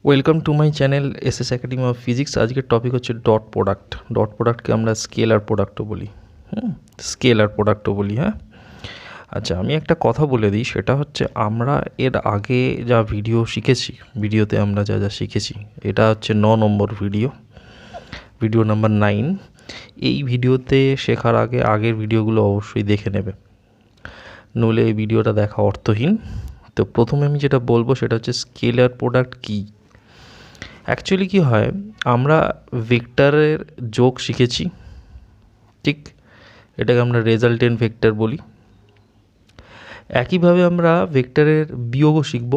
Welcome to my channel SS academy of physics. আজকের topic হচ্ছে dot product. Dot প্রোডাক্টকে আমরা scalar প্রোডাক্টও বলি। Scalar প্রোডাক্টও বলি। হ্যাঁ, আচ্ছা, আমি একটা কথা বলে দিই, সেটা হচ্ছে আমরা এর আগে যা ভিডিও শিখেছি, ভিডিওতে আমরা যা যা শিখেছি, এটা হচ্ছে 9 নম্বর ভিডিও নাম্বার 9। এই ভিডিওতে শেখার আগে আগের ভিডিওগুলো অবশ্যই দেখে নেবে, নইলে এই ভিডিওটা দেখা অর্থহীন। তো প্রথমে আমি যেটা বলবো সেটা হচ্ছে স্কেলার প্রোডাক্ট কী। অ্যাকচুয়ালি কী হয়, আমরা ভেক্টরের যোগ শিখেছি, ঠিক, এটাকে আমরা রেজাল্টেন্ট ভেক্টর বলি। একইভাবে আমরা ভেক্টরের বিয়োগও শিখব,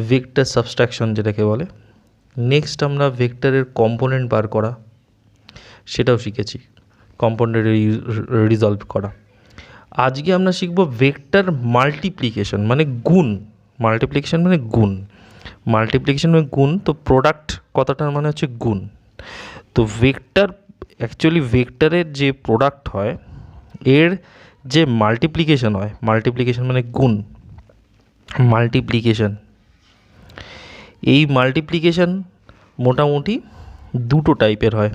ভেক্টর সাবস্ট্রাকশন যেটাকে বলে। নেক্সট আমরা ভেক্টরের কম্পোনেন্ট বার করা, সেটাও শিখেছি, কম্পোনেন্ট রিজলভ করা। আজকে আমরা শিখব ভেক্টর মাল্টিপ্লিকেশন মানে গুণ। মাল্টিপ্লিকেশন মানে গুণ। তো প্রোডাক্ট কথাটার মানে হচ্ছে গুণ। তো ভেক্টর, অ্যাকচুয়ালি ভেক্টরের যে প্রোডাক্ট হয়, এর যে মাল্টিপ্লিকেশন হয়, মাল্টিপ্লিকেশন মানে গুণ, মাল্টিপ্লিকেশন, এই মাল্টিপ্লিকেশন মোটামুটি দুটো টাইপের হয়।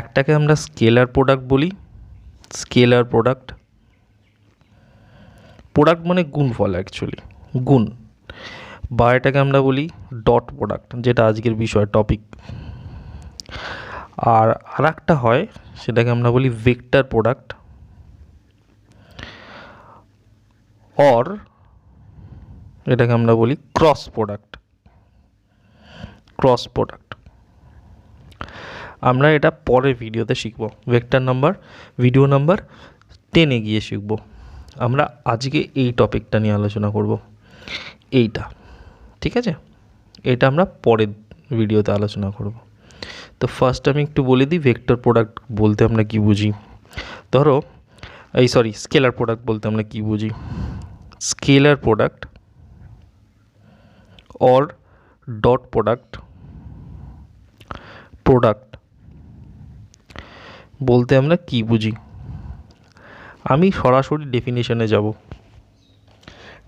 একটাকে আমরা স্কেলার প্রোডাক্ট বলি, স্কেলার প্রোডাক্ট মানে গুণফল, অ্যাকচুয়ালি গুণ। বা এটাকে আমরা বলি ডট প্রোডাক্ট, যেটা আজকের বিষয় টপিক। আর আরেকটা হয়, সেটাকে আমরা বলি ভেক্টর প্রোডাক্ট, অর এটাকে আমরা বলি ক্রস প্রোডাক্ট। আমরা এটা পরের ভিডিওতে শিখব, ভিডিও নাম্বার 10-এ গিয়ে শিখব। আমরা আজকে এই টপিকটা নিয়ে আলোচনা করব, এইটা, ঠিক আছে? এটা আমরা পরের ভিডিওতে আলোচনা করব। তো ফার্স্ট আমি একটু বলে দিই ভেক্টর প্রোডাক্ট বলতে আমরা কি বুঝি। ধরো স্কেলার প্রোডাক্ট বলতে আমরা কি বুঝি। Scalar product or dot product বলতে আমরা কি বুঝি। আমি সরাসরি ডেফিনেশনে যাব।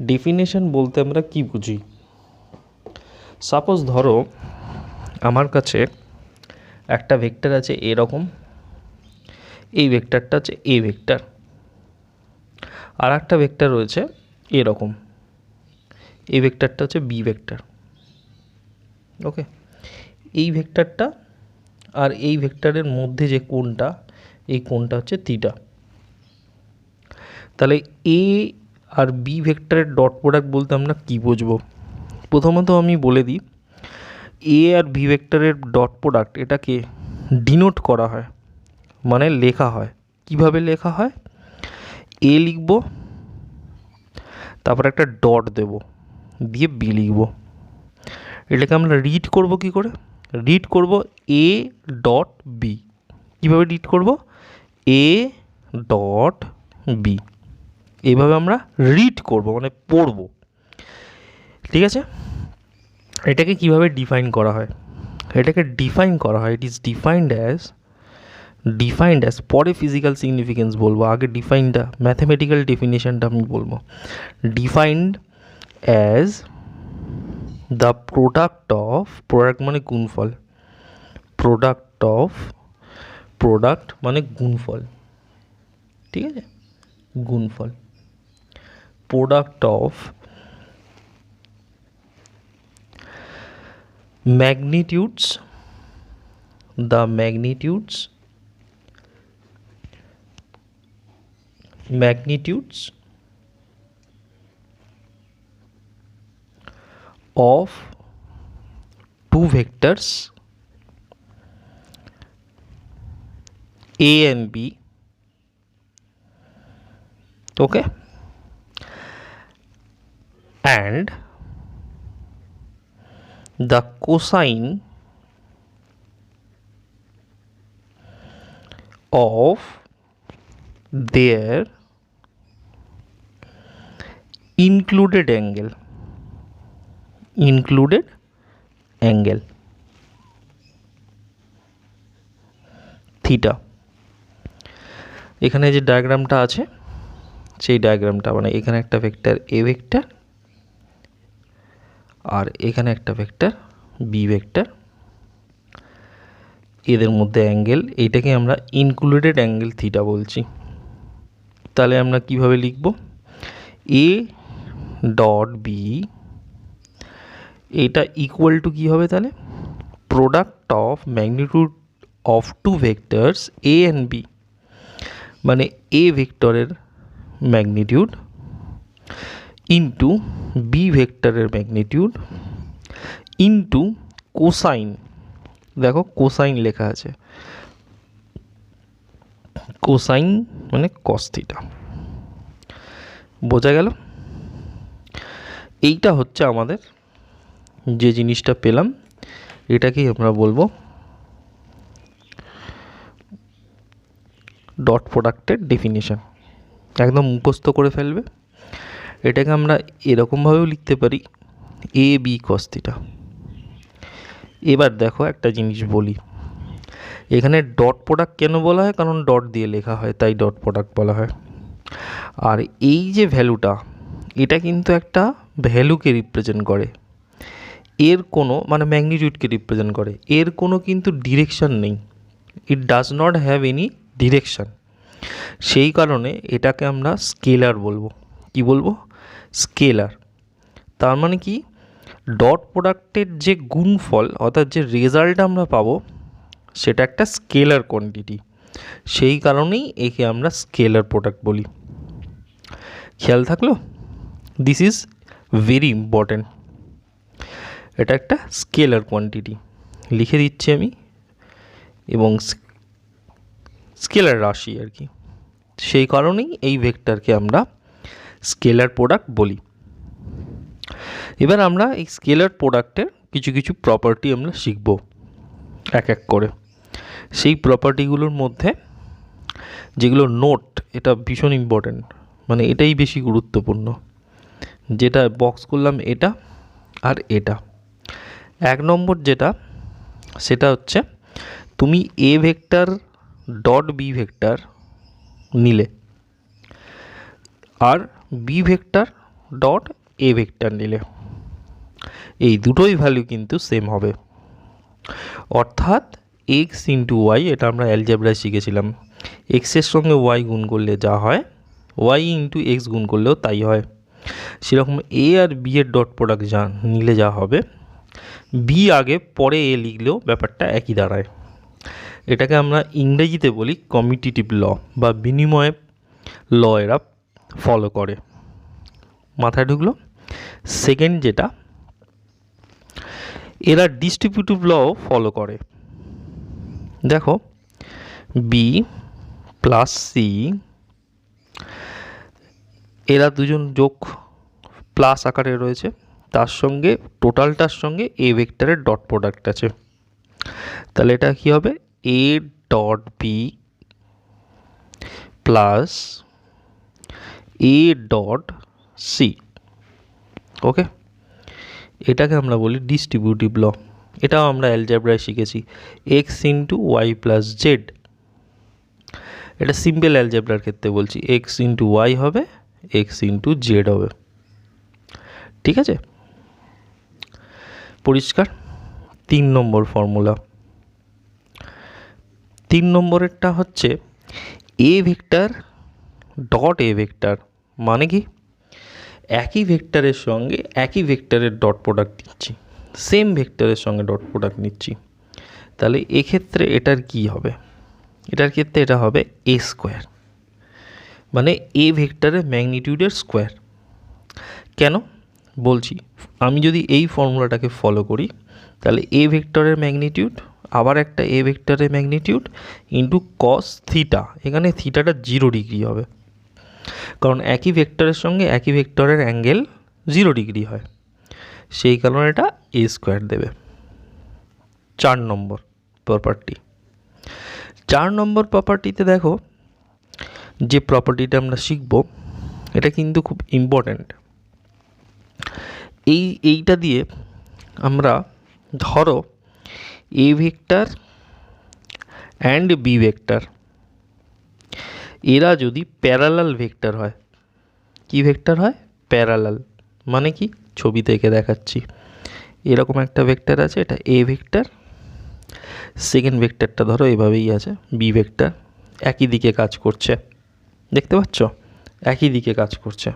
ডেফিনেশন বলতে আমরা কি বুঝি। সাপোজ ধরো আমার কাছে একটা ভেক্টর আছে এরকম, এই ভেক্টরটা হচ্ছে এ ভেক্টর, আর একটা ভেক্টর রয়েছে এরকম, এই ভেক্টরটা হচ্ছে বি ভেক্টর। ওকে, এই ভেক্টরটা আর এই ভেক্টরের মধ্যে যে কোণটা, এই কোণটা হচ্ছে থিটা। তাহলে এ আর বি ভেক্টরের ডট প্রোডাক্ট বলতে আমরা কি বুঝবো। প্রথমত আমি বলে দিই, এ আর বি ভেক্টরের ডট প্রোডাক্ট এটাকে ডিনোট করা হয়, মানে লেখা হয়। কিভাবে লেখা হয়, এ লিখব, তারপর একটা ডট দেব, দিয়ে বি লিখব। এটাকে আমরা রিড করব কি করে, রিড করব এ ডট বি। কীভাবে রিড করব, এ ডট বি, এইভাবে আমরা রিড করব, মানে পড়ব, ঠিক আছে? এটাকে কিভাবে ডিফাইন করা হয়, ইট ইজ ডিফাইন্ড অ্যাজ পরে ফিজিক্যাল সিগনিফিকেন্স বলবো, আগে ডিফাইনটা, ম্যাথমেটিক্যাল ডেফিনেশনটা আমি বলবো। ডিফাইন্ড অ্যাজ দ্য প্রোডাক্ট মানে গুণফল, প্রোডাক্ট মানে গুণফল, ঠিক আছে? গুণফল, product of magnitudes, the magnitudes of two vectors a and b, okay, and the cosine of their included angle theta. এখানে যে ডায়াগ্রামটা আছে, সেই ডায়াগ্রামটা মানে এখানে একটা ভেক্টর এ ভেক্টর, আর এখানে একটা ভেক্টর বি ভেক্টর, এদের মধ্যে অ্যাঙ্গেল, এইটাকে আমরা ইনক্লুডেড অ্যাঙ্গেল থিটা বলছি। তাহলে আমরা কিভাবে লিখব, এ ডট বি এটা ইকুয়াল টু কী হবে তাহলে, product of magnitude of two vectors A and B, মানে এ ভেক্টরের ম্যাগনিটিউড ইন্টু বি ভেক্টরের ম্যাগনিটিউড ইন্টু কোসাইন, দেখো কোসাইন লেখা আছে, কোসাইন মানে কস থিটা। বোঝা গেল? এইটা হচ্ছে আমাদের যে জিনিসটা পেলাম, এটাকেই আমরা বলবো ডট প্রোডাক্টের ডেফিনিশন। একদম মুখস্থ করে ফেলবে। এটাকে আমরা এরকমভাবেও লিখতে পারি, এ বি কস থিটা। এবার দেখো একটা জিনিস বলি, এখানে ডট প্রোডাক্ট কেন বলা হয়, কারণ ডট দিয়ে লেখা হয় তাই ডট প্রোডাক্ট বলা হয়। আর এই যে ভ্যালুটা, এটা কিন্তু একটা ভ্যালুকে রিপ্রেজেন্ট করে, এর কোনো মানে ম্যাগনিটিউডকে রিপ্রেজেন্ট করে, এর কোনো কিন্তু ডিরেকশন নেই, it does not have any direction. সেই কারণে এটাকে আমরা স্কেলার বলবো। কি বলবো? স্কেলার। তার মানে কি, ডট প্রোডাক্টের যে গুণফল অর্থাৎ যে রেজাল্ট আমরা পাবো সেটা একটা স্কেলার কোয়ান্টিটি, সেই কারণেই একে আমরা স্কেলার প্রোডাক্ট বলি। খেয়াল থাকলো? This is very important. এটা একটা স্কেলার কোয়ান্টিটি, লিখে দিচ্ছি আমি, এবং স্কেলার রাশি আর কি, সেই কারণেই এই ভেক্টরকে আমরা স্কেলার প্রোডাক্ট বলি। এবার আমরা এই স্কেলার প্রোডাক্টের কিছু কিছু প্রপার্টি আমরা শিখব এক এক করে। সেই প্রপার্টিগুলোর মধ্যে যেগুলো নোট, এটা ভীষণ ইম্পর্ট্যান্ট, মানে এটাই বেশি গুরুত্বপূর্ণ, যেটা বক্স করলাম এটা আর এটা। এক নম্বর যেটা, সেটা হচ্ছে তুমি A vector dot B vector নিলে আর B vector dot A vector নিলে, এই দুটোই ভ্যালু কিন্তু সেম হবে। অর্থাৎ এক্স ইন্টু ওয়াই, এটা আমরা অ্যালজেব্রায় শিখেছিলাম, এক্সের সঙ্গে ওয়াই গুণ করলে যা হয়, ওয়াই ইন্টু এক্স গুণ করলেও তাই হয়। সেরকম এ আর বি এর ডট প্রোডাক্ট যা নিলে যা হবে, বি আগে পরে এ লিখলেও ব্যাপারটা একই দাঁড়ায়। এটাকে আমরা ইংরেজিতে বলি কমিউটেটিভ ল বা বিনিময় ল, এরা ফলো করে। মাথায় ঢুকলো? সেকেন্ড যেটা, এরা ডিস্ট্রিবিউটিভ লও ফলো করে। দেখো, বি প্লাস সি, এরা দুজন যোগ প্লাস আকারে রয়েছে, তার সঙ্গে টোটালটার সঙ্গে এ ভেক্টরের ডট প্রোডাক্ট আছে। তাহলে এটা কী হবে, A dot B plus A dot C. Okay, এটাকে আমরা বলি ডিস্ট্রিবিউটিভ ল। এটাও আমরা অ্যালজেব্রায় শিখেছি, X into Y plus Z. এটা সিম্পল অ্যালজেব্রার ক্ষেত্রে বলছি, এক্স ইন্টু ওয়াই হবে, এক্স ইন্টু জেড হবে। ঠিক আছে, পরিষ্কার? 3 নম্বর ফর্মুলা, 3 নম্বরেরটা হচ্ছে এ ভেক্টর ডট এ ভেক্টর, মানে কি, একই ভেক্টরের সঙ্গে একই ভেক্টরের ডট প্রোডাক্ট নিচ্ছি, সেম ভেক্টরের সঙ্গে ডট প্রোডাক্ট নিচ্ছি। তাহলে এক্ষেত্রে এটার কি হবে, এটার ক্ষেত্রে এটা হবে এ স্কোয়ার, মানে এ ভেক্টরের ম্যাগনিটিউডের স্কোয়ার। কেন বলছি, আমি যদি এই ফর্মুলাটাকে ফলো করি, তাহলে এ ভেক্টরের ম্যাগনিটিউড আবার একটা এ ভেক্টরের ম্যাগনিটিউড ইন্টু কস থিটা, এখানে থিটাটা 0 ডিগ্রি হবে, কারণ একই ভেক্টরের সঙ্গে একই ভেক্টরের অ্যাঙ্গেল 0 ডিগ্রি হয়, সেই কারণে এটা এ স্কোয়ার দেবে। 4 নম্বর প্রপার্টি। 4 নম্বর প্রপার্টিতে দেখো, যে প্রপার্টিটা আমরা শিখব এটা কিন্তু খুব ইম্পর্ট্যান্ট। এইটা দিয়ে আমরা, ধরো A vector and B vector, এরা যদি প্যারালাল ভেক্টর হয়, কি ভেক্টর হয়, প্যারালাল, মানে কি, ছবি থেকে দেখাচ্ছি, এরকম একটা ভেক্টর আছে, এটা এ ভেক্টর, সেকেন্ড ভেক্টরটা ধরো এভাবেই আছে বি ভেক্টর, একই দিকে কাজ করছে, দেখতে পাচ্ছ একই দিকে কাজ করছে,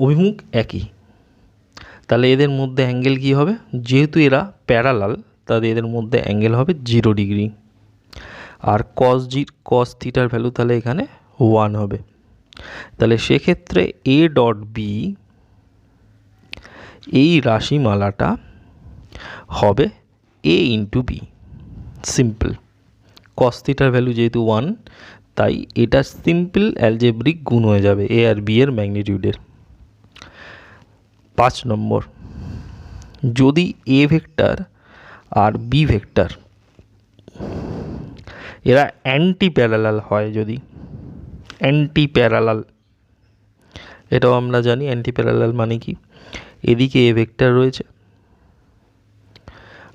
অভিমুখ একই। তাহলে এদের মধ্যে অ্যাঙ্গেল কী হবে, যেহেতু এরা প্যারালাল তাহলে এদের মধ্যে অ্যাঙ্গেল হবে 0 ডিগ্রি। আর কস থিটার ভ্যালু তাহলে এখানে 1 হবে। তাহলে সেক্ষেত্রে এ ডট বি এই রাশিমালাটা হবে এ ইন্টু বি, সিম্পল। কস থিটার ভ্যালু যেহেতু 1 তাই এটা সিম্পল অ্যালজেব্রিক গুণ হয়ে যাবে এ আর বি এর ম্যাগনিটিউডের। 5 নম্বর, যদি এ ভেক্টর আর বি ভেক্টর এরা অ্যান্টি প্যারালাল হয়, যদি অ্যান্টি প্যারালাল, এটাও আমরা জানি অ্যান্টি প্যারালাল মানে কি, এদিকে এ ভেক্টর রয়েছে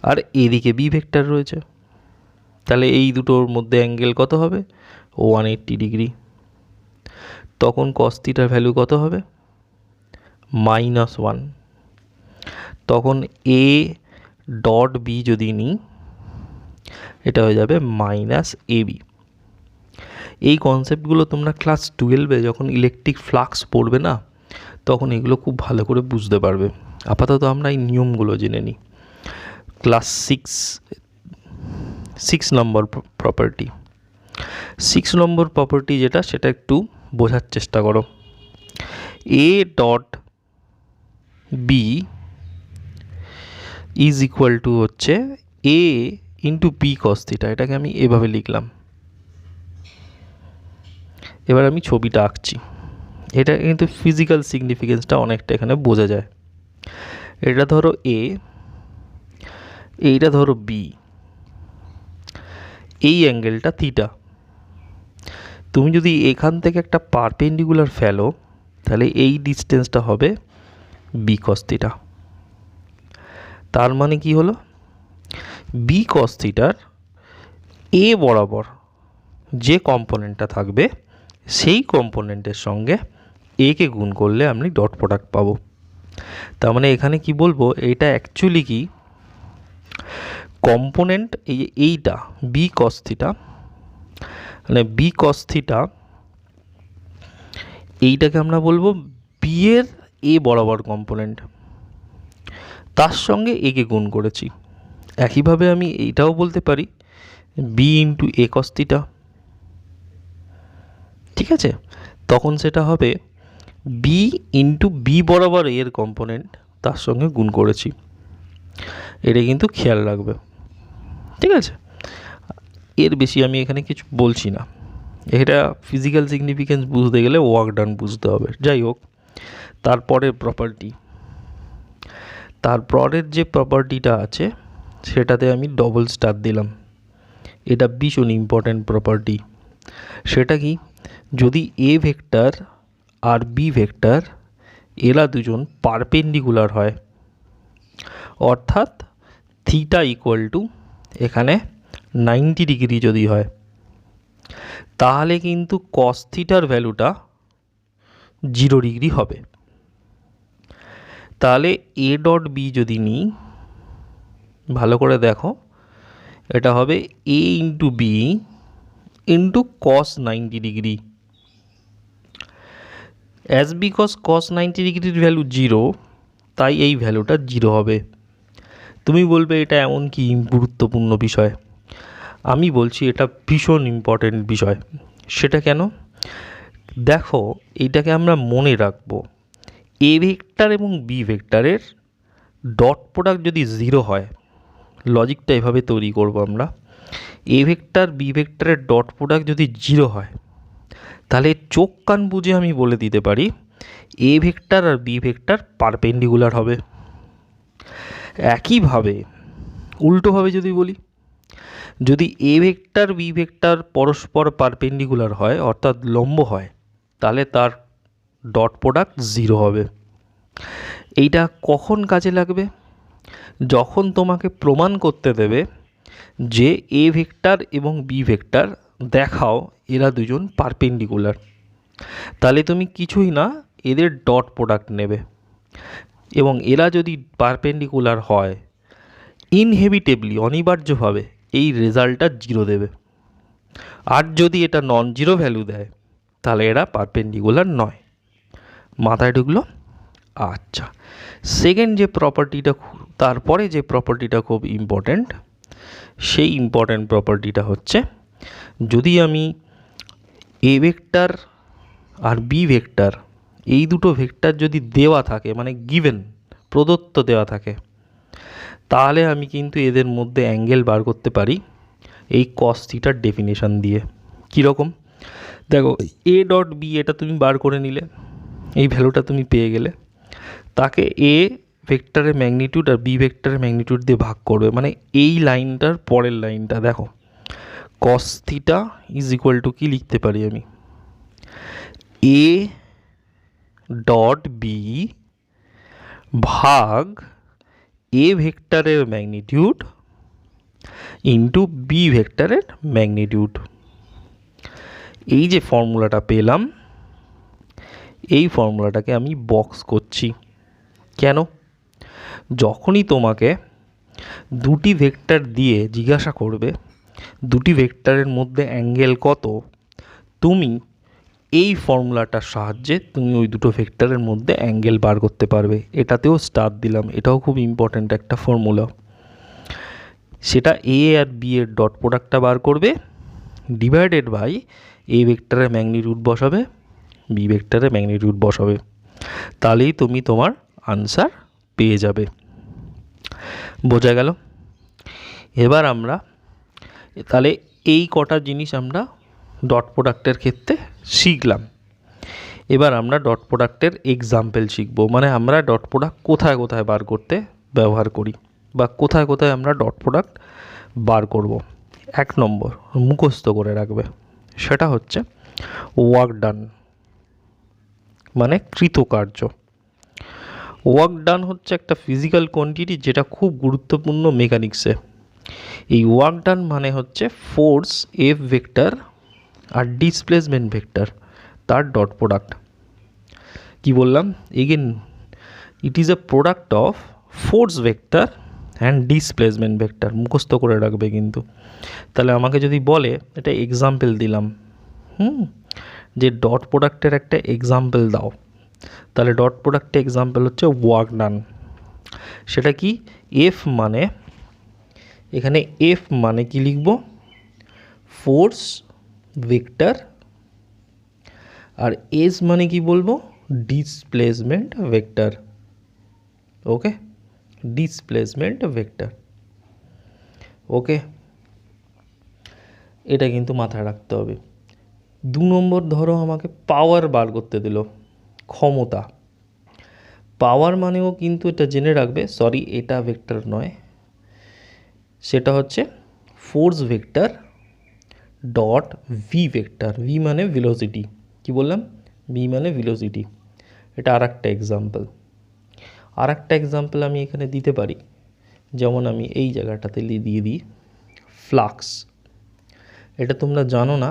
আর এদিকে বি ভেক্টর রয়েছে, তাহলে এই দুটোর মধ্যে অ্যাঙ্গেল কত হবে, 180 ডিগ্রি। তখন কস থিটার ভ্যালু কত হবে, -1। তখন এ ডট বি যদি নিই এটা হয়ে যাবে -AB। এই কনসেপ্টগুলো তোমরা ক্লাস 12-এ যখন ইলেকট্রিক ফ্লাক্স পড়বে না তখন এগুলো খুব ভালো করে বুঝতে পারবে। আপাতত আমরা এই নিয়মগুলো জেনে নিই। ক্লাস 6 নম্বর প্রপার্টি, 6 নম্বর প্রপার্টি যেটা সেটা একটু বোঝার চেষ্টা করো। A dot B is equal to হচ্ছে A into B cos theta, এটাকে আমি এভাবে লিখলাম। এবার আমি ছবিটা আঁকছি, এটা কিন্তু ফিজিক্যাল সিগনিফিকেন্সটা অনেকটা এখানে বোঝা যায়। এটা ধরো এ, এইটা ধরো বি, এই অ্যাঙ্গেলটা থিটা। তুমি যদি এখান থেকে একটা পারপেন্ডিকুলার ফেলো তাহলে এই ডিস্টেন্সটা হবে বি কস থিটা। তার মানে কি হলো, বি কস থিটার এ বরাবর যে কম্পোনেন্টটা থাকবে সেই কম্পোনেন্টের সঙ্গে এ কে গুণ করলে আমি ডট প্রোডাক্ট পাবো। তার মানে এখানে কি বলবো, এটা অ্যাকচুয়ালি কি কম্পোনেন্ট, এইটা বি কস থিটা, মানে বি কস থিটা এইটাকে আমরা বলবো বি এর এ বরাবর কম্পোনেন্ট, তার সঙ্গে এ কে গুণ করেছি। একইভাবে আমি এইটাও বলতে পারি বি ইন্টু এ কস থিটা, ঠিক আছে, তখন সেটা হবে বি ইন্টু বি বরাবর এর কম্পোনেন্ট তার সঙ্গে গুণ করেছি। এটা কিন্তু খেয়াল রাখবে, ঠিক আছে। এর বেশি আমি এখানে কিছু বলছি না, এটা ফিজিক্যাল সিগনিফিকেন্স বুঝতে গেলে ওয়ার্ক ডান বুঝতে হবে। যাই হোক, তারপরের প্রপার্টি, তারপরের যে প্রপার্টিটা আছে সেটাতে আমি ডবল স্টার দিলাম, এটা ভীষণ ইম্পর্ট্যান্ট প্রপার্টি। সেটা কি, যদি এ ভেক্টর আর বি ভেক্টর এরা দুজন পারপেন্ডিকুলার হয়, অর্থাৎ থিটা ইকুয়াল টু এখানে 90 ডিগ্রি যদি হয়, তাহলে কিন্তু কস থিটার ভ্যালুটা 0 ডিগ্রি হবে। তাহলে এ ডট বি যদি নিই, ভালো করে দেখো, এটা হবে A into B into cos 90 degree. As because cos 90 ডিগ্রির ভ্যালু 0 তাই এই ভ্যালুটা 0 হবে। তুমি বলবে এটা এমন কি গুরুত্বপূর্ণ বিষয়, আমি বলছি এটা ভীষণ ইম্পর্টেন্ট বিষয়। সেটা কেন, দেখো এইটাকে আমরা মনে রাখবো, এ ভেক্টর এবং বি ভেক্টরের ডট প্রোডাক্ট যদি 0 হয়, লজিকটা এভাবে তৈরি করব আমরা, এ ভেক্টর বি ভেক্টরের ডট প্রোডাক্ট যদি 0 হয় তাহলে চোখ কান বুঝে আমি বলে দিতে পারি এ ভেক্টর আর বি ভেক্টর পারপেন্ডিকুলার হবে। একইভাবে উল্টোভাবে যদি বলি, যদি এ ভেক্টর বি ভেক্টর পরস্পর পারপেন্ডিকুলার হয় অর্থাৎ লম্ব হয় তাহলে তার ডট প্রোডাক্ট 0 হবে। এইটা কখন কাজে লাগবে, যখন তোমাকে প্রমাণ করতে দেবে যে এ ভেক্টর এবং বি ভেক্টর দেখাও এরা দুজন পারপেন্ডিকুলার, তাহলে তুমি কিছুই না এদের ডট প্রোডাক্ট নেবে। এবং এরা যদি পারপেন্ডিকুলার হয় ইনহেভিটেবলি অনিবার্যভাবে এই রেজাল্টটা জিরো দেবে। আর যদি এটা নন জিরো ভ্যালু দেয় তাহলে এরা পারপেন্ডিকুলার নয়। মাথায় ঢুকলো? আচ্ছা, সেকেন্ড যে প্রপার্টিটা, তারপরে যে প্রপার্টিটা খুব ইম্পর্ট্যান্ট, সেই ইম্পর্ট্যান্ট প্রপার্টিটা হচ্ছে যদি আমি এ ভেক্টর আর বি ভেক্টর এই দুটো ভেক্টর যদি দেওয়া থাকে, মানে গিভেন প্রদত্ত দেওয়া থাকে, তাহলে আমি কিন্তু এদের মধ্যে অ্যাঙ্গেল বার করতে পারি এই কস থিটার ডেফিনেশন দিয়ে। কীরকম? দেখো, এ ডট বি এটা তুমি বার করে নিলে, এই ভ্যালুটা তুমি পেয়ে গেলে, তাকে এ ভেক্টরের ম্যাগনিটিউড আর বি ভেক্টরের ম্যাগনিটিউড দিয়ে ভাগ করবে, মানে এই লাইনটার পরের লাইনটা দেখো, cos theta is equal to কী লিখতে পারি আমি, এ ডট বি ভাগ এ ভেক্টরের ম্যাগনিটিউড ইন্টু বি ভেক্টরের ম্যাগনিটিউড। এই যে ফর্মুলাটা পেলাম, এই ফর্মুলাটাকে আমি বক্স করছি। কেন? যখনই তোমাকে দুটি ভেক্টর দিয়ে জিজ্ঞাসা করবে দুটি ভেক্টরের মধ্যে অ্যাঙ্গেল কত, তুমি এই ফর্মুলাটার সাহায্যে তুমি ওই দুটো ভেক্টরের মধ্যে অ্যাঙ্গেল বার করতে পারবে। এটাতেও স্টার দিলাম, এটাও খুব ইম্পর্ট্যান্ট একটা ফর্মুলা। সেটা এ আর বি এর ডট প্রোডাক্টটা বার করবে, ডিভাইডেড বাই এ ভেক্টরের ম্যাগনিটিউড বসাবে, বি ভেক্টরের ম্যাগনিটিউড বসাবে, তাহলেই তুমি তোমার আনসার পেয়ে যাবে। বোঝা গেল? এবার আমরা তাহলে এই কটা জিনিস আমরা ডট প্রোডাক্টের ক্ষেত্রে শিখলাম। এবার আমরা ডট প্রোডাক্টের এক্সাম্পল শিখব, মানে আমরা ডট প্রোডাক্ট কোথায় কোথায় বার করতে ব্যবহার করি বা কোথায় কোথায় আমরা ডট প্রোডাক্ট বার করব। 1 নম্বর মুখস্থ করে রাখবে, সেটা হচ্ছে ওয়ার্ক ডান, মানে কৃতকার্য। ওয়ার্ক ডান হচ্ছে একটা ফিজিক্যাল কোয়ান্টিটি যেটা খুব গুরুত্বপূর্ণ মেকানিক্সে। এই ওয়ার্ক ডান মানে হচ্ছে ফোর্স এফ ভেক্টর আর ডিসপ্লেসমেন্ট ভেক্টর তার ডট প্রোডাক্ট। কি বললাম again? It is a product of force vector and displacement vector. মুখস্থ করে রাখবে কিন্তু। তাহলে আমাকে যদি বলে, এটা এক্সাম্পল দিলাম, যে ডট প্রোডাক্টের একটা এক্সাম্পল দাও, তাহলে ডট প্রোডাক্টের এক্সাম্পল হচ্ছে ওয়ার্ক ডান। সেটা কি? এফ মানে, এখানে এফ মানে কি লিখব? ফোর্স ভেক্টর, আর এস মানে কি বলবো? Displacement vector. Okay, displacement vector. Okay, এটা কিন্তু মাথায় রাখতে হবে। 2 নম্বর ধরো আমাকে পাওয়ার বার করতে দিল, ক্ষমতা। পাওয়ার মানেও কিন্তু এটা জেনে রাখবে, সরি এটা ভেক্টর নয়, সেটা হচ্ছে force vector dot V vector. V মানে ভেলোসিটি। কি বললাম? ভি মানে ভেলোসিটি। এটা আর একটা এক্সাম্পল। আর একটা এক্সাম্পল আমি এখানে দিতে পারি, যেমন আমি এই জায়গাটাতে দিয়ে দিই ফ্লাক্স। এটা তোমরা জানো না,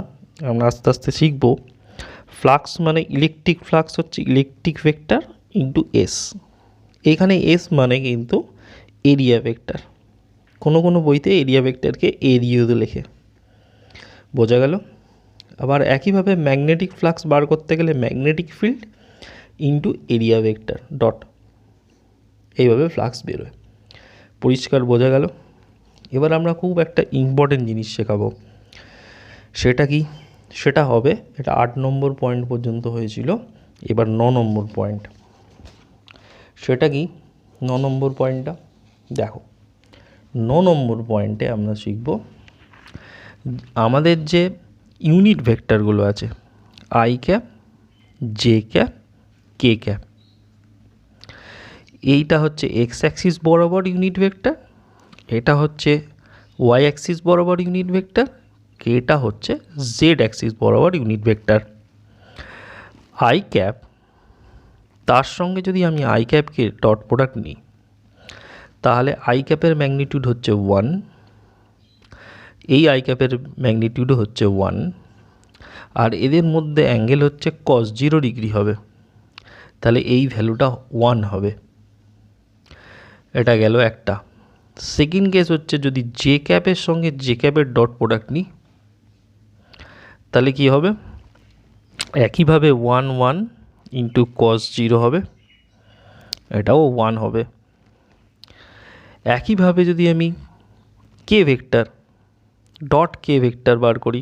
আমরা আস্তে আস্তে শিখবো। ফ্লাক্স মানে ইলেকট্রিক ফ্লাক্স হচ্ছে ইলেকট্রিক ভেক্টর ইন্টু এস। এখানে এস মানে কিন্তু এরিয়া ভেক্টর। কোনো কোনো বইতে এরিয়া ভেক্টরকে এরিয়াও লেখে। বোঝা গেল? আবার একইভাবে ম্যাগনেটিক ফ্লাক্স বার করতে গেলে magnetic field into area vector dot, এইভাবে ফ্লাক্স বেরোয়। পরিষ্কার বোঝা গেল? এবার আমরা খুব একটা ইম্পর্টেন্ট জিনিস শেখাবো। সেটা কি? সেটা হবে, এটা 8 নম্বর পয়েন্ট পর্যন্ত হয়েছিল, এবার 9 নম্বর পয়েন্ট। সেটা কি 9 নম্বর পয়েন্টটা? দেখো, 9 নম্বর পয়েন্টে আমরা শিখব আমাদের যে ইউনিট ভেক্টরগুলো আছে, I cap, J cap, K cap. এইটা হচ্ছে এক্স অ্যাক্সিস বরাবর ইউনিট ভেক্টর, এটা হচ্ছে ওয়াই অ্যাক্সিস বরাবর ইউনিট ভেক্টর, এটা হচ্ছে জেড অ্যাক্সিস বরাবর ইউনিট ভেক্টর। আই ক্যাপ, তার সঙ্গে যদি আমি আই ক্যাপকে ডট প্রোডাক্ট নিই, তাহলে আই ক্যাপের ম্যাগনিটিউড হচ্ছে 1, এই আই ক্যাপের ম্যাগনিটিউডও হচ্ছে 1, আর এদের মধ্যে অ্যাঙ্গেল হচ্ছে cos 0 ডিগ্রি হবে, তাহলে এই ভ্যালুটা 1 হবে। এটা গেল একটা। সেকেন্ড কেস হচ্ছে যদি জে ক্যাপের সঙ্গে জে ক্যাপের ডট প্রোডাক্ট নিই, তাহলে কি হবে, একইভাবে 1 1 ইন্টু কস 0 হবে, এটাও 1 হবে। একইভাবে যদি আমি কে ভেক্টর ডট কে ভেক্টর বার করি,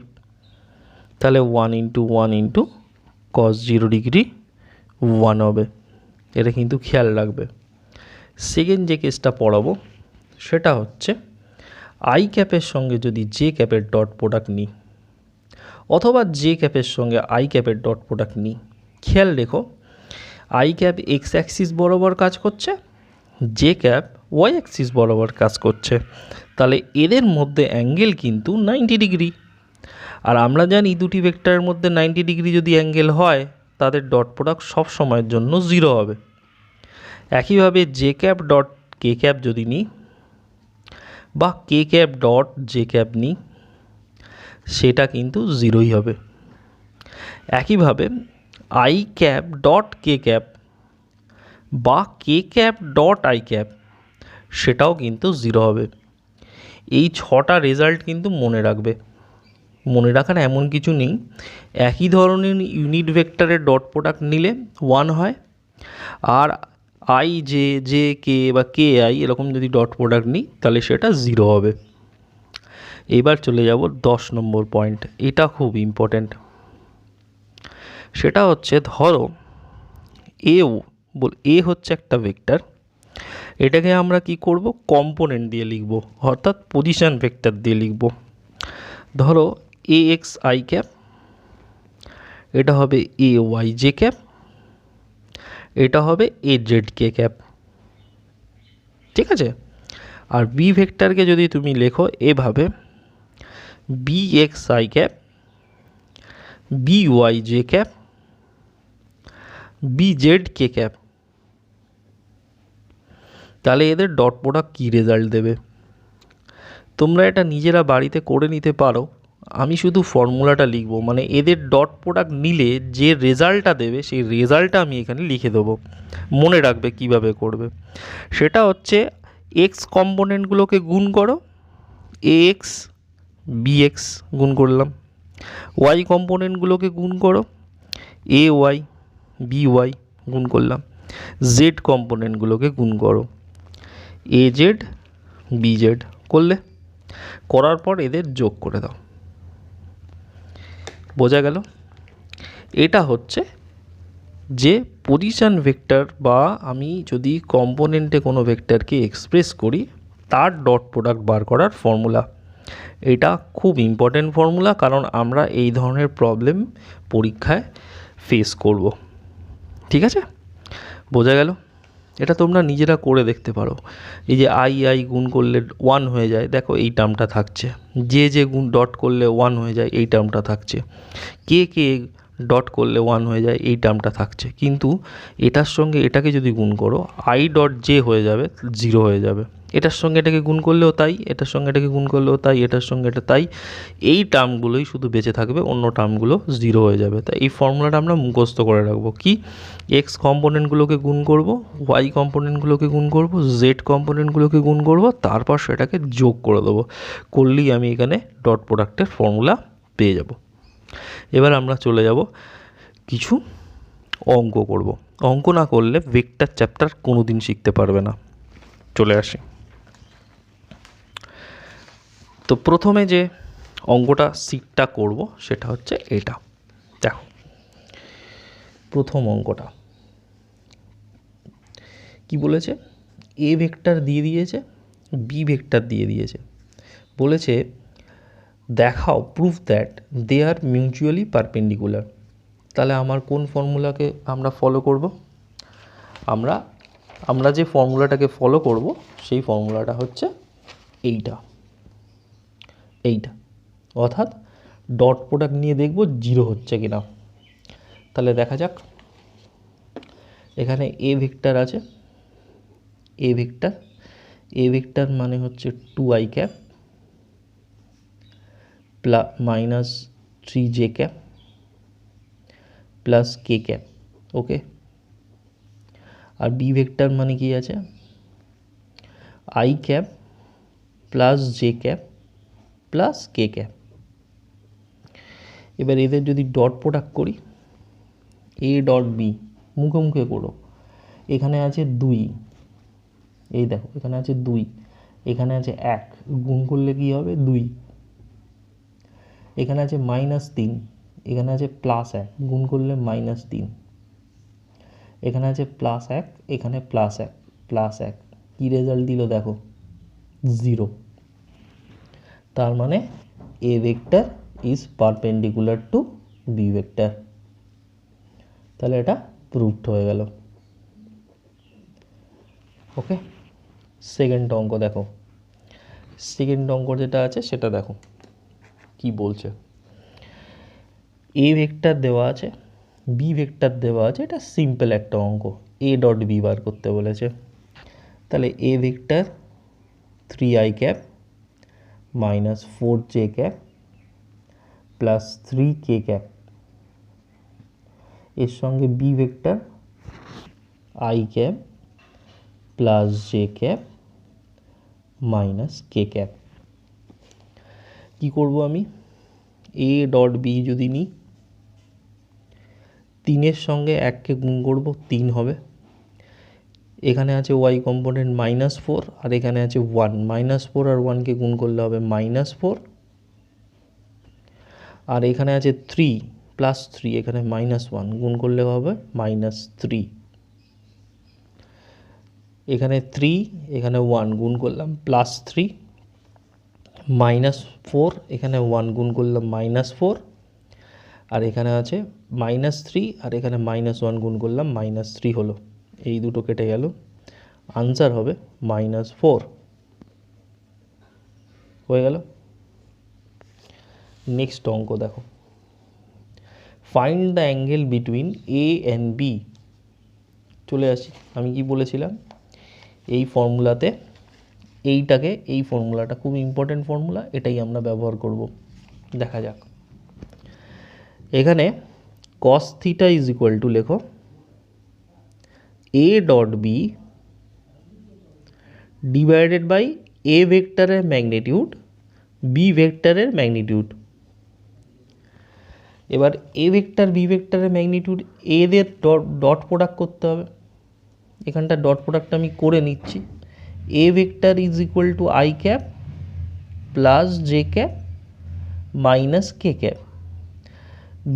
তাহলে 1 ইন্টু 1 ইন্টু কস 0 ডিগ্রি 1 হবে। এটা কিন্তু খেয়াল রাখবে। সেকেন্ড যে কেসটা পড়াবো সেটা হচ্ছে আই ক্যাপের সঙ্গে যদি জে ক্যাপের ডট প্রোডাক্ট নিই, অথবা জে ক্যাপের সঙ্গে আই ক্যাপের ডট প্রোডাক্ট নিই। খেয়াল রেখো, আই ক্যাপ এক্স অ্যাক্সিস বরাবর কাজ করছে, জে ক্যাপ ওয়াই অ্যাক্সিস বরাবর কাজ করছে, তাহলে এদের মধ্যে অ্যাঙ্গেল কিন্তু 90 ডিগ্রি। আর আমরা জানি দুটি ভেক্টরের মধ্যে 90 ডিগ্রি যদি অ্যাঙ্গেল হয়, তাদের ডট প্রোডাক্ট সব সময়ের জন্য 0 হবে। একইভাবে J cap dot K cap যদি নিই, বা কে ক্যাপ ডট জে ক্যাপ নিই, সেটা কিন্তু 0ই হবে। একইভাবে I cap dot K cap বা কে ক্যাপ ডট আই ক্যাপ, সেটাও কিন্তু 0 হবে। এই 6টা রেজাল্ট কিন্তু মনে রাখবে। মনে রাখার এমন কিছু নেই, একই ধরনের ইউনিট ভেক্টরের ডট প্রোডাক্ট নিলে 1 হয়, আর আই জে জে কে বা কে আই এরকম যদি ডট প্রোডাক্ট নিই, তাহলে সেটা 0 হবে। এবার চলে যাব 10 নম্বর পয়েন্ট, এটা খুব ইম্পর্ট্যান্ট। সেটা হচ্ছে ধরো এ হচ্ছে একটা ভেক্টর, এটাকে আমরা কি করব, কম্পোনেন্ট দিয়ে লিখব, অর্থাৎ পজিশন ভেক্টর দিয়ে লিখব। ধরো এ এক্স আই ক্যাপ, এটা হবে এ ওয়াই জে ক্যাপ, এটা হবে এ জেড কে ক্যাপ, ঠিক আছে। আর বি ভেক্টরকে যদি তুমি লেখো এভাবে, B X I cap, B Y J cap, B Z K cap, তাহলে এদের ডট প্রোডাক্ট কী রেজাল্ট দেবে তোমরা এটা নিজেরা বাড়িতে করে নিতে পারো। আমি শুধু ফর্মুলাটা লিখব, মানে এদের ডট প্রোডাক্ট নিলে যে রেজাল্টটা দেবে সেই রেজাল্টটা আমি এখানে লিখে দেবো। মনে রাখবে কিভাবে করবে। সেটা হচ্ছে এক্স কম্পোনেন্টগুলোকে গুণ করো, এ এক্স বি এক্স গুণ করলাম, ওয়াই কম্পোনেন্টগুলোকে গুণ করো, এ ওয়াই বি ওয়াই গুণ করলাম, জেড কম্পোনেন্টগুলোকে গুণ করো, এ জেড বি জেড করলে, করার পর এদের যোগ করে দাও। বোঝা গেল? এটা হচ্ছে যে পজিশন ভেক্টর, বা আমি যদি কম্পোনেন্টে কোনো ভেক্টরকে এক্সপ্রেস করি তার ডট প্রোডাক্ট বার করার ফর্মুলা। এটা খুব ইম্পর্টেন্ট ফর্মুলা, কারণ আমরা এই ধরনের প্রবলেম পরীক্ষায় ফেস করব। ঠিক আছে, বোঝা গেল? এটা তোমরা নিজেরা করে দেখতে পারো। এই যে আই আই গুণ করলে 1 হয়ে যায়, দেখো এই টার্মটা থাকছে, যে যে গুণ ডট করলে 1 হয়ে যায় এই টার্মটা থাকছে, কে কে ডট করলে 1 হয়ে যায় এই টার্মটা থাকছে। কিন্তু এটার সঙ্গে এটাকে যদি গুণ করো, আই ডট জে হয়ে যাবে 0 হয়ে যাবে, এটার সঙ্গে এটাকে গুণ করলেও তাই, এটার সঙ্গে এটাকে গুণ করলেও তাই, এটার সঙ্গে এটা তাই, এই টার্মগুলোই শুধু বেঁচে থাকবে, অন্য টার্মগুলো 0 হয়ে যাবে। তাই এই ফর্মুলাটা আমরা মুখস্থ করে রাখবো, কি এক্স কম্পোনেন্টগুলোকে গুণ করব, ওয়াই কম্পোনেন্টগুলোকে গুণ করব, জেড কম্পোনেন্টগুলোকে গুণ করব, তারপর সেটাকে যোগ করে দেবো, করলেই আমি এখানে ডট প্রোডাক্টের ফর্মুলা পেয়ে যাব। এবার আমরা চলে যাব কিছু অঙ্ক করব। অঙ্ক না করলে ভেক্টর চ্যাপ্টার কোনো দিন শিখতে পারবে না। চলে আসি। তো প্রথমে যে অঙ্কটা সিটটা করব সেটা হচ্ছে এটা। দেখো প্রথম অঙ্কটা কি বলেছে, এ ভেক্টর দিয়ে দিয়েছে, বি ভেক্টর দিয়ে দিয়েছে, বলেছে দেখাও proof that they are mutually perpendicular. তাহলে আমার কোন ফর্মুলাকে আমরা ফলো করব? আমরা যে ফর্মুলাটাকে ফলো করব সেই ফর্মুলাটা হচ্ছে এইটা, অর্থাৎ ডট প্রোডাক্ট নিয়ে দেখব 0 হচ্ছে কিনা। তাহলে দেখা যাক, এখানে এ ভেক্টর আছে, এ ভেক্টর মানে হচ্ছে 2i cap minus 3j cap plus K cap, okay. আর বি ভেক্টর মানে কি আছে, I cap plus J cap plus K cap. এবার এদের যদি ডট প্রোডাক্ট করি, এ ডট বি মুখে মুখে করো, এখানে আছে 2, এই দেখো এখানে আছে 2, এখানে আছে 1, গুণ করলে কি হবে 2, এখানে আছে -3, এখানে আছে +1, গুণ করলে -3, এখানে আছে +1, এখানে +1, কি রেজাল্ট দিল দেখো 0। তার মানে A vector is perpendicular to B vector. তাহলে এটা প্রুভড হয়ে গেল। ওকে, সেকেন্ড অঙ্ক দেখো। সেকেন্ড অঙ্ক যেটা আছে সেটা দেখো কি বলছে। এ ভেক্টর দেওয়া আছে, বি ভেক্টর দেওয়া আছে, এটা সিম্পল একটা অঙ্ক, এ ডট বি বার করতে বলেছে। তাহলে A vector 3i cap -4j cap plus 3k cap, এর সঙ্গে B vector i cap plus J cap minus K cap. কী করবো আমি, এ ডট বি যদি নিই, 3-এর সঙ্গে 1কে গুণ করবো, 3 হবে। এখানে আছে ওয়াই কম্পোনেন্ট -4 আর এখানে আছে 1, -4 আর 1কে গুণ করলে হবে -4, আর এখানে আছে 3 +3, এখানে -1 গুণ করলে হবে -3, এখানে 3 এখানে 1 গুণ করলাম +3, -4 এখানে 1 গুণ করলাম -4, আর এখানে আছে -3 আর এখানে -1 গুণ করলাম -3 হলো, এই দুটো কেটে গেল, আনসার হবে -4 হয়ে গেল। নেক্সট অঙ্ক দেখো, find the angle between A and B. চলে আসি, আমি কি বলেছিলাম এই ফর্মুলাতে, এইটাকে, এই ফর্মুলাটা খুব ইম্পর্টেন্ট ফর্মুলা, এটাই আমরা ব্যবহার করব। দেখা যাক, এখানে cos theta is equal to, লেখো A dot B divided by A ভেক্টরের ম্যাগনিটিউড বি ভেক্টরের ম্যাগনিটিউড। এবার এ ভেক্টর বি ভেক্টরের ম্যাগনিটিউড, এদের ডট প্রোডাক্ট করতে হবে। এখানটা ডট প্রোডাক্ট আমি করে নিচ্ছি। A vector is equal to I cap plus J cap minus K cap,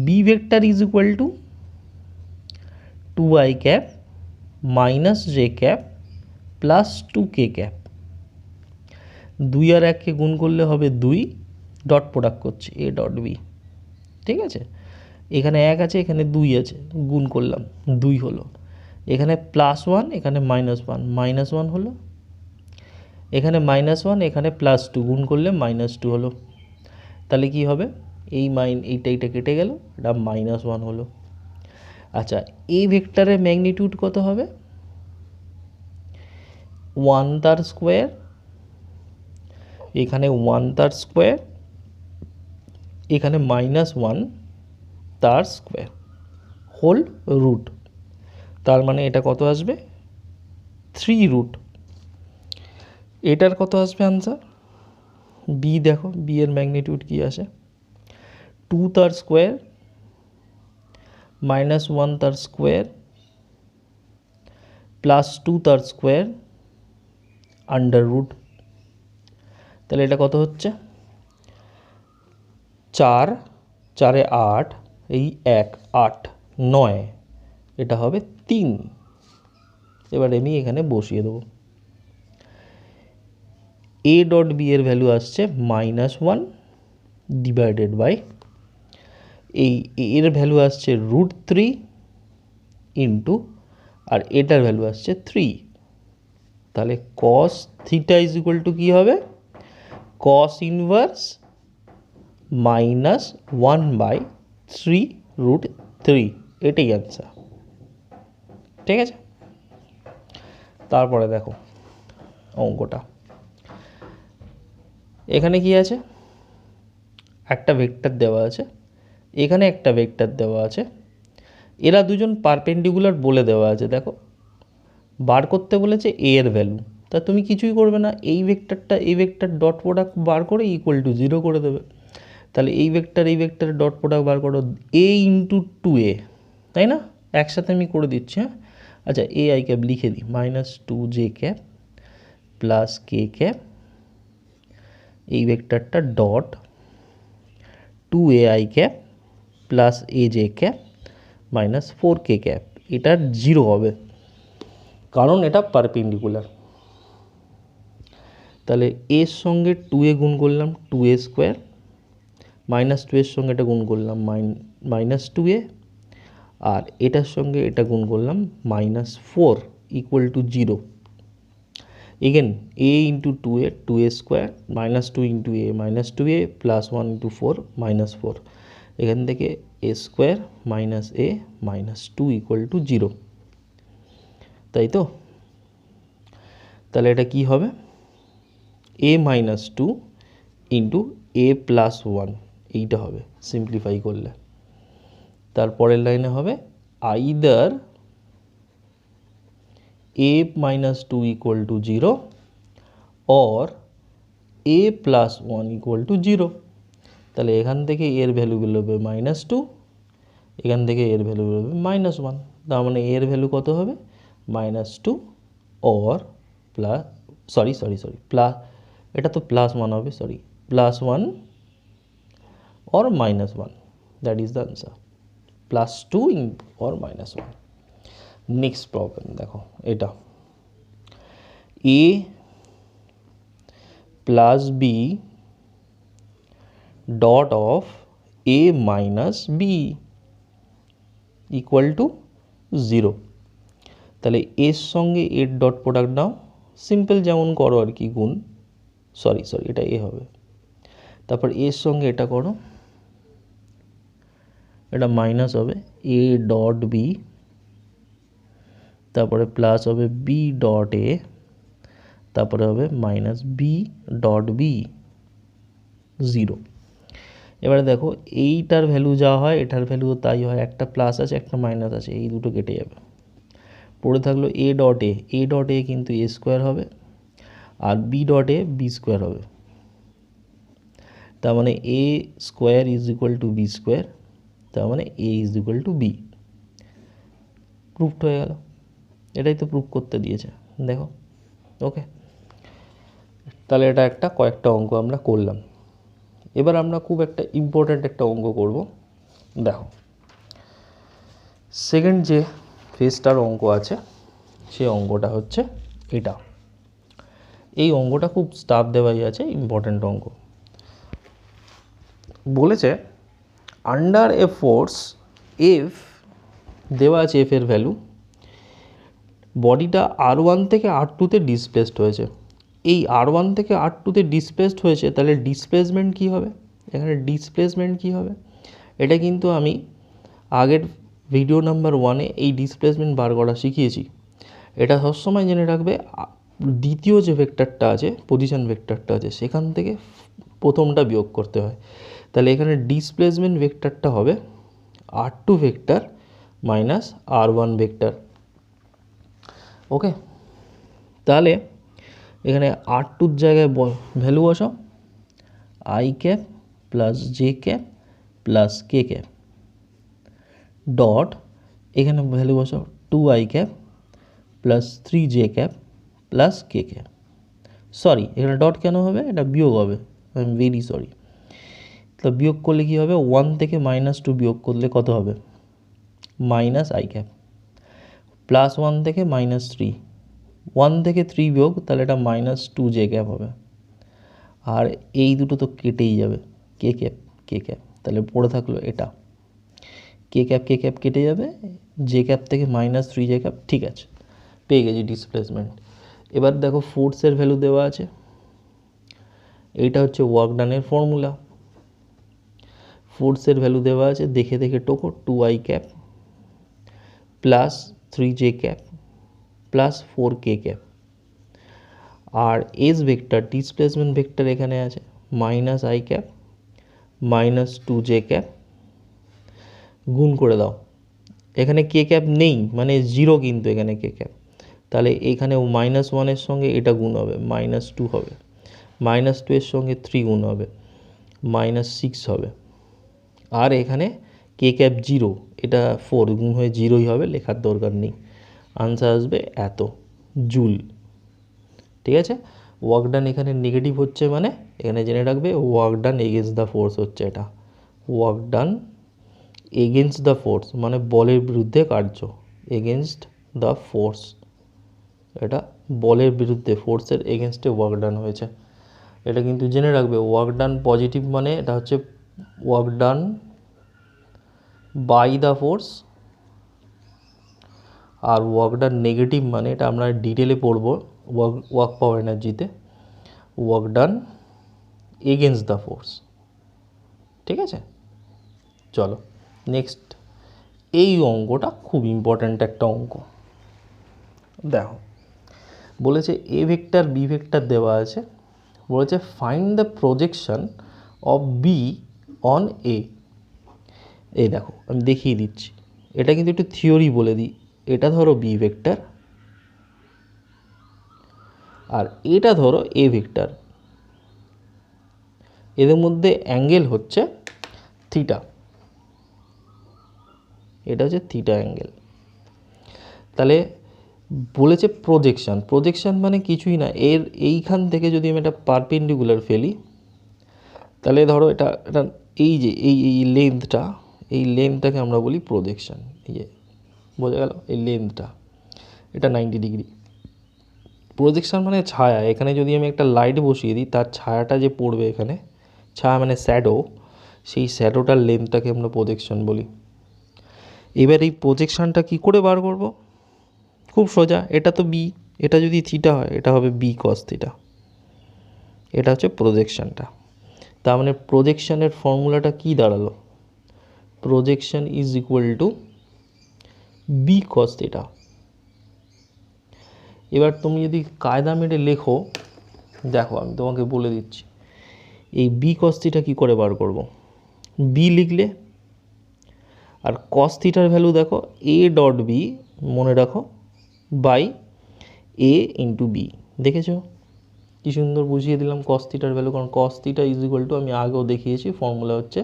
B vector is equal to 2i cap minus J cap plus 2k cap. 2 আর 1কে গুণ করলে হবে 2, ডট প্রোডাক্ট করছে এ ডট বি, ঠিক আছে। এখানে 1 আছে, এখানে 2 আছে, গুণ করলাম 2 হলো, এখানে +1 এখানে -1 হলো, এখানে -1 এখানে +2, গুণ করলে -2 হলো। তাহলে কি হবে, এইটা কেটে গেল, এটা -1 হলো। আচ্ছা, এই ভেক্টরের ম্যাগনিটিউড কত হবে, 1 তার স্কোয়ার, এখানে 1 তার স্কোয়ার, এখানে -1 তার স্কোয়ার হোল রুট। তার মানে এটা কত আসবে, 3 রুট। এটার কত আসবে আনসার, বি দেখো, বি এর ম্যাগনিটিউড কি আসে, 2 তার স্কোয়ার -1 তার স্কোয়ার +2 তার স্কোয়ার আন্ডার রুট। তাহলে এটা কত হচ্ছে, 4, 4 8, এই 1 8 9, এটা হবে 3। এবার আমি এখানে বসিয়ে দেবো, এ ডট বি এর ভ্যালু আসছে -1 ডিভাইডেড বাই, এই এর ভ্যালু আসছে √3 ইন্টু, আর এটার ভ্যালু আসছে 3। তাহলে cos theta is equal to কী হবে, cos ইনভার্স -1/3√3, এটাই আনসার, ঠিক আছে। তারপরে দেখো অঙ্কটা, এখানে কি আছে, একটা ভেক্টর দেওয়া আছে, এখানে একটা ভেক্টর দেওয়া আছে, এরা দুজন পারপেন্ডিকুলার বলে দেওয়া আছে। দেখো বার করতে বলেছে এ এর ভ্যালু, তা তুমি কিছুই করবে না, এই ভেক্টর ডট প্রোডাক্ট বার করে ইকুয়াল টু 0 করে দেবে। তাহলে এই ভেক্টর ডট প্রোডাক্ট বার করো a ইন্টু 2a, তাই না? একসাথে আমি করে দিচ্ছি। হ্যাঁ, আচ্ছা এ আই ক্যাপ লিখে দিই, -2j cap plus K cap, এই ভেক্টরটা dot 2ai cap plus aj cap minus 4k cap, এটার 0 হবে কারণ এটা পারপেন্ডিকুলার। তাহলে এর সঙ্গে 2a গুণ করলাম 2a স্কোয়ার, -2 এর সঙ্গে এটা গুণ করলাম -2a, আর এটার সঙ্গে এটা গুণ করলাম -4 equal to 0। Again a into 2a, 2a square, -2 into a -2a plus 1 into 4 -4, এখান থেকে a square minus a -2 equal to 0, তাই তো? তাহলে এটা কি হবে, a -2 ইন্টু a প্লাস 1, এইটা হবে সিম্পলিফাই করলে। তারপরের লাইনে হবে either a -2 equal to 0 or a plus 1 equal to 0। তাহলে এখান থেকে এর ভ্যালু বেরোবে -2, এখান থেকে এর ভ্যালু বেরোবে -1, তার মানে এর ভ্যালু কত হবে, -2 অর প্লাস সরি প্লাস, এটা তো +1 হবে, sorry +1 or -1, that is the answer, +2 or -1। Next problem দেখো, এটা a plus B dot of a minus B equal to 0। তাহলে এর সঙ্গে এর ডট প্রোডাক্ট নাও, সিম্পল যেমন করো আর কি, গুণ, সরি এটা এ হবে, তারপর এর সঙ্গে এটা করো, এটা মাইনাস হবে a ডট বি, তারপরে প্লাস হবে বি ডট এ, তারপরে হবে মাইনাস বি ডট বি 0। এবারে দেখো এইটার ভ্যালু যা হয় এটার ভ্যালুও তাই হয়, একটা প্লাস আছে একটা মাইনাস আছে, এই দুটো কেটে যাবে, পড়ে থাকলো এ ডট এ কিন্তু এ স্কোয়ার হবে, আর B dot A B square হবে, তার মানে A square is equal to B square, তার মানে A is equal to B. Proved হয়ে গেল, এটাই তো প্রুফ করতে দিয়েছে দেখো। ওকে, তাহলে এটা একটা কয়েকটা অঙ্ক আমরা করলাম। এবার আমরা খুব একটা ইম্পর্ট্যান্ট একটা অঙ্ক করব। দেখো সেকেন্ড যে ফেজটার অঙ্ক আছে সেই অঙ্কটা হচ্ছে এটা। এই অঙ্কটা খুব স্টাফ দেওয়াই আছে, ইম্পর্ট্যান্ট অঙ্ক। বলেছে আন্ডার এ ফোর্স এফ দেওয়া আছে, এফ এর ভ্যালু, বডিটা R1 থেকে R2-তে ডিসপ্লেসড হয়েছে। এই R1 থেকে R2-তে ডিসপ্লেসড হয়েছে, তাহলে ডিসপ্লেসমেন্ট কী হবে, এখানে ডিসপ্লেসমেন্ট কী হবে, এটা কিন্তু আমি আগের ভিডিও নাম্বার 1-এ এই ডিসপ্লেসমেন্ট বার করা শিখিয়েছি। এটা সবসময় জেনে রাখবে, দ্বিতীয় যে ভেক্টরটা আছে, পজিশন ভেক্টরটা আছে, সেখান থেকে প্রথমটা বিয়োগ করতে হয়। তাহলে এখানে ডিসপ্লেসমেন্ট ভেক্টরটা হবে R2 vector minus R1 vector. ওকে, তাহলে এখানে R2-র জায়গায় ভ্যালু বসাও, I cap plus J cap plus K cap dot, এখানে ভ্যালু বসাও 2i cap plus 3j cap plus K cap. Sorry, এখানে ডট কেন হবে, এটা বিয়োগ হবে, আই এম ভেরি সরি। তো বিয়োগ করলে কী হবে, 1 থেকে -2 বিয়োগ করলে কত হবে, -i ক্যাপ, প্লাস 1 থেকে -3, 1 থেকে 3 বিয়োগ, তাহলে এটা -2j ক্যাপ হবে, আর এই দুটো তো কেটেই যাবে, কে ক্যাপ, তাহলে পড়ে থাকলো এটা, কে ক্যাপ কেটে যাবে, জে ক্যাপ থেকে -3j ক্যাপ, ঠিক আছে, পেয়ে গেছি ডিসপ্লেসমেন্ট। এবার দেখো ফোর্সের ভ্যালু দেওয়া আছে, এইটা হচ্ছে ওয়ার্ক ডানের ফর্মুলা। ফোর্সের ভ্যালু দেওয়া আছে, দেখে টোকো, 2i cap plus 3j cap plus 4k cap, আর এস ভেক্টর ডিসপ্লেসমেন্ট ভেক্টর এখানে আছে -i ক্যাপ -2j ক্যাপ, গুণ করে দাও, এখানে কে ক্যাপ নেই মানে 0, কিন্তু এখানে কে ক্যাপ, তাহলে এখানে -1 সঙ্গে এটা গুণ হবে, -2 হবে, -2 এর সঙ্গে 3 গুণ হবে, -6 হবে, আর এখানে কে ক্যাপ 0, এটা 4 গুণ হয়ে 0ই হবে, লেখার দরকার নেই। আনসার আসবে এত জুল। ঠিক আছে, ওয়ার্ক ডান এখানে নেগেটিভ হচ্ছে মানে এখানে জেনে রাখবে work done against the force হচ্ছে এটা। Work done against the force মানে বলের বিরুদ্ধে কার্য, এগেনস্ট দ্য ফোর্স, এটা বলের বিরুদ্ধে, ফোর্সের এগেনস্টে ওয়ার্ক ডান হয়েছে। এটা কিন্তু জেনে রাখবে ওয়ার্ক ডান পজিটিভ মানে এটা হচ্ছে work done by the force, আর ওয়ার্ক ডান নেগেটিভ মানে এটা আমরা ডিটেলে পড়বো ওয়ার্ক পাওয়ার এনার্জিতে, work done against the force. ঠিক আছে, চলো নেক্সট। এই অঙ্কটা খুব ইম্পর্ট্যান্ট একটা অঙ্ক। দেখো বলেছে এ ভেক্টর বি ভেক্টর দেওয়া আছে, বলেছে find the projection of B on A. এই দেখো আমি দেখিয়ে দিচ্ছি, এটা কিন্তু একটু থিওরি বলে দিই। এটা ধরো বি ভেক্টর আর এটা ধরো এ ভেক্টর, এদের মধ্যে অ্যাঙ্গেল হচ্ছে থিটা, এটা হচ্ছে থিটা অ্যাঙ্গেল। তাহলে বলেছে প্রজেকশন, প্রজেকশন মানে কিছুই না, এর এইখান থেকে যদি আমি একটা পারপেন্ডিকুলার ফেলি তাহলে ধরো এটা এটা এই যে এই লেন্থটা, এই লেন্থটাকে আমরা বলি প্রজেকশন। এই যে বোঝা গেল, এই লেন্থটা এটা 90 ডিগ্রি। প্রজেকশন মানে ছায়া, এখানে যদি আমি একটা লাইট বসিয়ে দিই তার ছায়াটা যে পড়বে এখানে, ছায়া মানে শ্যাডো, সেই শ্যাডোটার লেন্থটাকে আমরা প্রজেকশন বলি। এবার এই প্রজেকশনটা কি করে বার করব? খুব সোজা, এটা তো বি, এটা যদি থিটা হয় এটা হবে বি কস থিটা, এটা হচ্ছে প্রজেকশনটা। তার মানে প্রজেকশনের ফর্মুলাটা কি দাঁড়ালো? Projection is equal to B cos theta. এবার তুমি যদি কায়দা মেরে লেখো, দেখো আমি তোমাকে বলে দিচ্ছি এই বি কস থিটা কী করে বার করব। বি লিখলে আর কস থিটার ভ্যালু দেখো এ ডট বি, মনে রাখো, বাই এ ইন্টু বি। দেখেছো কি সুন্দর বুঝিয়ে দিলাম কস থিটার ভ্যালু, কারণ cos theta is equal to আমি আগেও দেখিয়েছি, ফর্মুলা হচ্ছে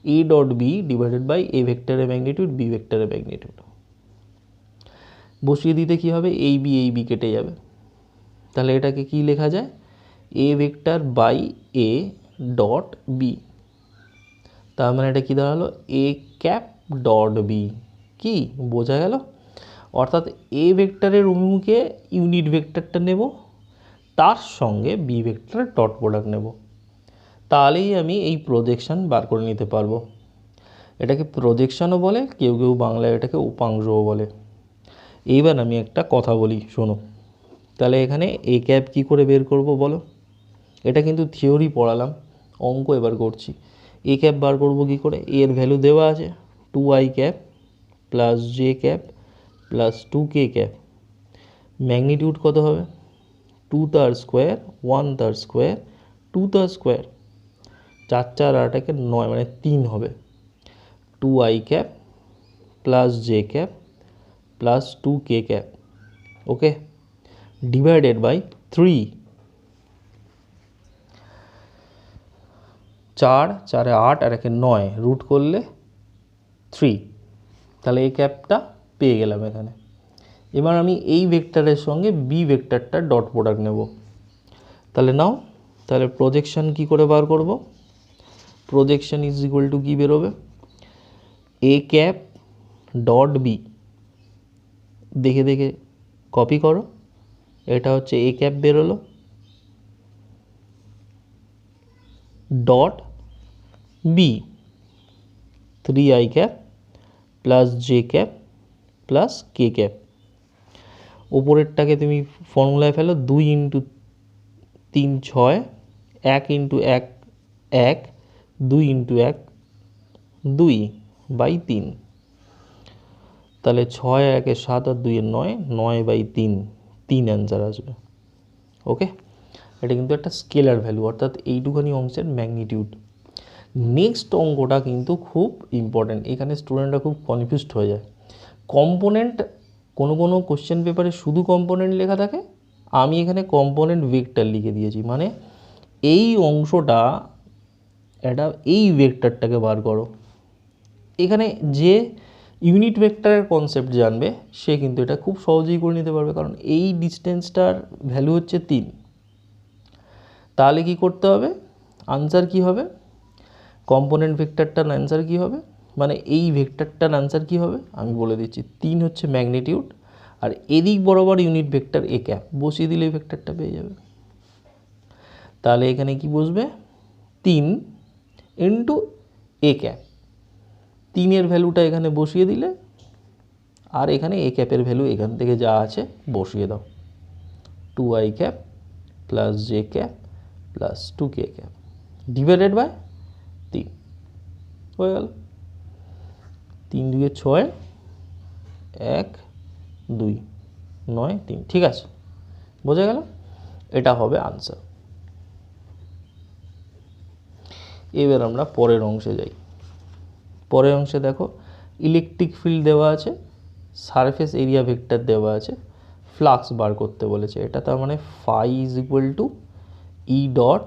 A dot B divided by A ভেক্টরের ম্যাগনিটিউড বি ভেক্টরের ম্যাগনিটিউড। বসিয়ে দিতে কি হবে, এই বি কেটে যাবে, তাহলে এটাকে কি লেখা যায়, A vector by A dot B. তার মানে এটা কী দাঁড়ালো, এ ক্যাপ ডট বি। কি বোঝা গেল? অর্থাৎ এ ভেক্টরের অভিমুখে ইউনিট ভেক্টরটা নেব, তার সঙ্গে বি ভেক্টরের ডট প্রোডাক্ট নেব, তাহলেই আমি এই প্রজেকশন বার করে নিতে পারবো। এটাকে প্রজেকশনও বলে, কেউ কেউ বাংলায় এটাকে উপাংশও বলে। এইবার আমি একটা কথা বলি, শোনো। তাহলে এখানে এ ক্যাপ কী করে বের করব বলো? এটা কিন্তু থিওরি পড়ালাম, অঙ্ক এবার করছি। এ ক্যাপ বার করব কী করে? এর ভ্যালু দেওয়া আছে 2i cap plus J cap plus 2k cap. Magnitude কত হবে? 2 তার স্কোয়ার 1 তার স্কোয়ার 2 তার স্কোয়ার, 4 4 8 একে 9 মানে 3 হবে। 2i cap plus J cap plus 2k cap, okay, divided by 3। 4 4 8 আর একে 9, রুট করলে 3, তাহলে এই ক্যাপটা পেয়ে গেলাম এখানে। এবার আমি এই ভেক্টরের সঙ্গে বি ভেক্টরটার ডট প্রোডাক্ট নেব, তাহলে নাও। তাহলে প্রজেকশন কি করে বার করব? প্রজেকশন ইজ ইকুয়াল টু কী বেরোবে, এ ক্যাপ ডট বি, দেখে দেখে কপি করো, এটা হচ্ছে এ ক্যাপ বেরোলো, dot B 3i cap plus J cap plus K cap. ওপরেরটাকে তুমি ফর্মুলায় ফেলো, 2 ইন্টু 3 6, 1 ইন্টু 1 1, 2 ইন্টু 1 2 বাই 3, তাহলে 6 1 7 আর 2 9, 9 বাই 3, 3 অ্যান্সার আসবে। ওকে, এটা কিন্তু একটা স্কেলার ভ্যালু, অর্থাৎ এইটুখানি অংশের ম্যাগনিটিউড। নেক্সট অঙ্কটা কিন্তু খুব ইম্পর্ট্যান্ট, এখানে স্টুডেন্টরা খুব কনফিউজড হয়ে যায়। কম্পোনেন্ট কোনো কোনো কোশ্চেন পেপারে শুধু কম্পোনেন্ট লেখা থাকে, আমি এখানে কম্পোনেন্ট ভেক্টর লিখে দিয়েছি, মানে এই অংশটা এটা এই ভেক্টরটাকে বার করো। এখানে যে ইউনিট ভেক্টরের কনসেপ্ট জানবে সে কিন্তু এটা খুব সহজেই করে নিতে পারবে, কারণ এই ডিস্টেন্সটার ভ্যালু হচ্ছে 3। তাহলে কি করতে হবে, আনসার কি হবে, কম্পোনেন্ট ভেক্টরটার অ্যান্সার কি হবে, মানে এই ভেক্টরটার অ্যান্সার কি হবে আমি বলে দিচ্ছি। 3 হচ্ছে ম্যাগনিটিউড, আর এদিক বরাবর ইউনিট ভেক্টর এ ক্যাপ বসিয়ে দিলে এই ভেক্টরটা পেয়ে যাবে। তাহলে এখানে কি বসবে, 3 ইন্টু এ ক্যাপ, 3-এর ভ্যালুটা এখানে বসিয়ে দিলে, আর এখানে এ ক্যাপের ভ্যালু এখান থেকে যা আছে বসিয়ে দাও, 2i cap plus J cap plus 2k cap divided by 3 হয়ে গেল। 3 2 6, 1 2 9 3, ঠিক আছে, বোঝা গেল, এটা হবে আনসার। এবার আমরা পরের অংশে যাই। পরের অংশে দেখো ইলেকট্রিক ফিল্ড দেওয়া আছে, সারফেস এরিয়া ভেক্টর দেওয়া আছে, ফ্লাক্স বার করতে বলেছে। এটা তার মানে phi is equal to E dot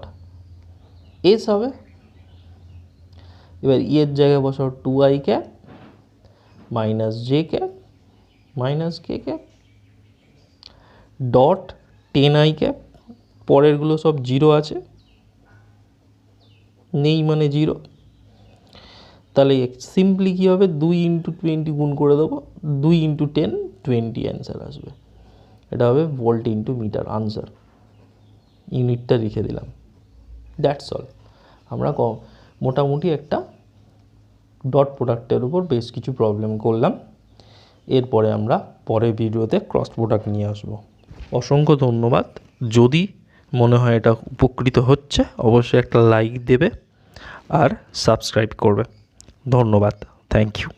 S হবে। এবার এর জায়গায় বসাও 2i cap minus J cap minus K cap dot 10i cap, পরেরগুলো সব 0 আছে, নেই মানে 0। তাহলে সিম্পলি কী হবে, 2 ইন্টু 20 গুণ করে দেবো, 2 ইন্টু 10 20 অ্যান্সার আসবে। এটা হবে ভোল্ট ইন্টু মিটার আনসার। ইউনিটটা লিখে দিলাম, দ্যাটস অল। আমরা মোটামুটি একটা ডট প্রোডাক্টের উপর বেশ কিছু প্রবলেম করলাম। এরপরে আমরা পরের ভিডিওতে ক্রস প্রোডাক্ট নিয়ে আসব। অসংখ্য ধন্যবাদ। যদি মনে হয় এটা উপকৃত হচ্ছে অবশ্যই একটা লাইক দেবে আর সাবস্ক্রাইব করবে। ধন্যবাদ, থ্যাংক ইউ।